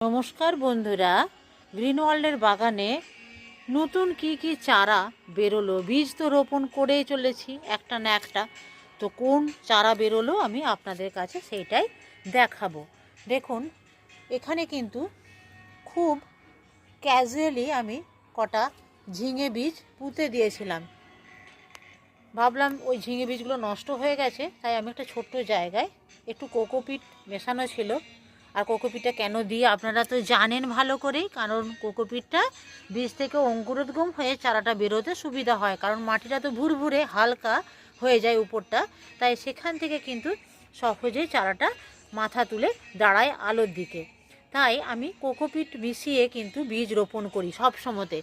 নমস্কার বন্ধুরা, গ্রিন ওয়ার্ল্ডের বাগানে নতুন কি চারা বেরোলো। বীজ তো রোপণ করেই চলেছি একটা না একটা, তো কোন চারা বেরোলো আমি আপনাদের কাছে সেইটাই দেখাবো। দেখুন, এখানে কিন্তু খুব ক্যাজুয়ালি আমি কটা ঝিঙে বীজ পুঁতে দিয়েছিলাম। ভাবলাম ওই ঝিঙে বীজগুলো নষ্ট হয়ে গেছে, তাই আমি একটা ছোট্ট জায়গায় একটু কোকোপিট মেশানো ছিল। আর কোকোপিটটা কেন দিই আপনারা তো জানেন ভালো করেই, কারণ কোকোপিটটা বীজ থেকে অঙ্কুরোদ্গম হয়ে চারাটা বেরোতে সুবিধা হয়, কারণ মাটিটা তো ভুরভুরে হালকা হয়ে যায় উপরটা, তাই সেখান থেকে কিন্তু সহজেই চারাটা মাথা তুলে দাঁড়ায় আলোর দিকে। তাই আমি কোকোপিট মিশিয়ে কিন্তু বীজ রোপণ করি সব সময়তে।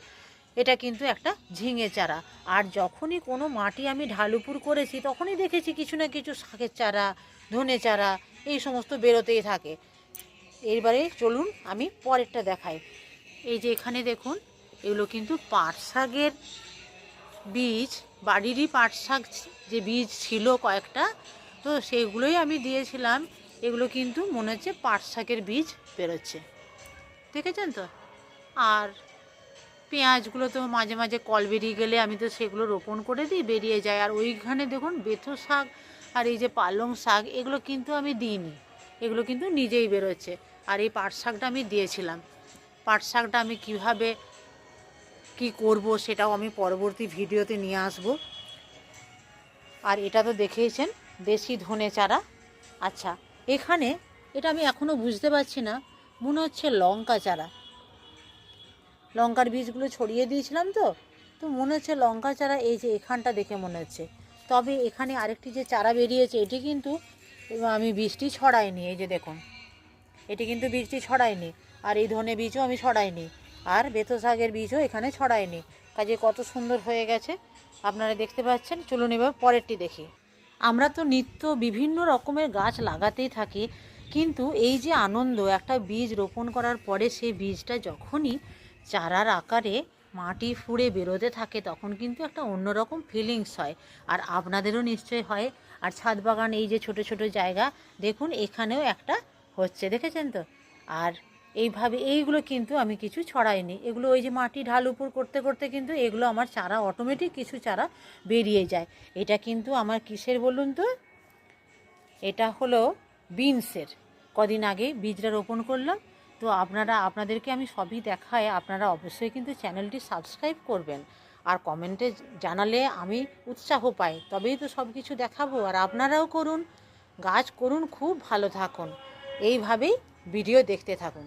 এটা কিন্তু একটা ঝিঙে চারা। আর যখনই কোনো মাটি আমি ঢালুপুর করেছি তখনই দেখেছি কিছু না কিছু শাকের চারা, ধনে চারা এই সমস্ত বেরোতেই থাকে। এইবারে চলুন আমি পরেরটা দেখাই। এই যে এখানে দেখুন, এগুলো কিন্তু পাট শাকের বীজ, বাড়িরই পাট শাক যে বীজ ছিল কয়েকটা, তো সেগুলোই আমি দিয়েছিলাম। এগুলো কিন্তু মনে হচ্ছে পাট শাকের বীজ বেরোচ্ছে, দেখেছেন তো। আর পেঁয়াজগুলো তো মাঝে মাঝে কল বেরিয়ে গেলে আমি তো সেগুলো রোপণ করে দিই, বেরিয়ে যায়। আর ওইখানে দেখুন বেথো শাক আর এই যে পালং শাক, এগুলো কিন্তু আমি দিইনি, এগুলো কিন্তু নিজেই বেরোচ্ছে। আর এই পাট শাকটা আমি দিয়েছিলাম। পাট শাকটা আমি কিভাবে কি করব সেটাও আমি পরবর্তী ভিডিওতে নিয়ে আসব। আর এটা তো দেখেইছেন দেশি ধনে চারা। আচ্ছা, এখানে এটা আমি এখনও বুঝতে পারছি না, মনে হচ্ছে লঙ্কা চারা। লঙ্কার বীজগুলো ছড়িয়ে দিয়েছিলাম তো তো মনে হচ্ছে লঙ্কা চারা। এই যে এখানটা দেখে মনে হচ্ছে। তবে এখানে আরেকটি যে চারা বেরিয়েছে, এটি কিন্তু আমি বীজটি ছড়াইনি। এই যে দেখুন, এটি কিন্তু বীজটি ছড়াইনি। আর এই ধনে বীজও আমি ছড়াইনি, আর বেথো শাকের বীজও এখানে ছড়াইনি। কাজে কত সুন্দর হয়ে গেছে আপনারা দেখতে পাচ্ছেন। চলুন এবার পরেরটি দেখি। আমরা তো নিত্য বিভিন্ন রকমের গাছ লাগাতেই থাকি, কিন্তু এই যে আনন্দ একটা বীজ রোপণ করার পরে সেই বীজটা যখনই চারার আকারে মাটি ফুঁড়ে বেরোতে থাকে, তখন কিন্তু একটা অন্যরকম ফিলিংস হয়। আর আপনাদেরও নিশ্চয়ই হয়। আর ছাদ বাগান, এই যে ছোট ছোট জায়গা দেখুন, এখানেও একটা হচ্ছে, দেখেছেন তো। আর এইভাবে এইগুলো কিন্তু আমি কিছু ছড়াইনি, এগুলো ওই যে মাটি ঢাল উপর করতে করতে কিন্তু এগুলো আমার চারা অটোমেটিক কিছু চারা বেরিয়ে যায়। এটা কিন্তু আমার কিসের বলুন তো, এটা হলো বিনসের। কদিন আগে বীজটা রোপণ করলাম। তো আপনাদেরকে আমি সবই দেখাই, আপনারা অবশ্যই কিন্তু চ্যানেলটি সাবস্ক্রাইব করবেন। আর কমেন্টে জানালে আমি উৎসাহ পাই, তবেই তো সব কিছু দেখাবো। আর আপনারাও করুন, গাছ করুন, খুব ভালো থাকুন, এইভাবেই ভিডিও দেখতে থাকুন।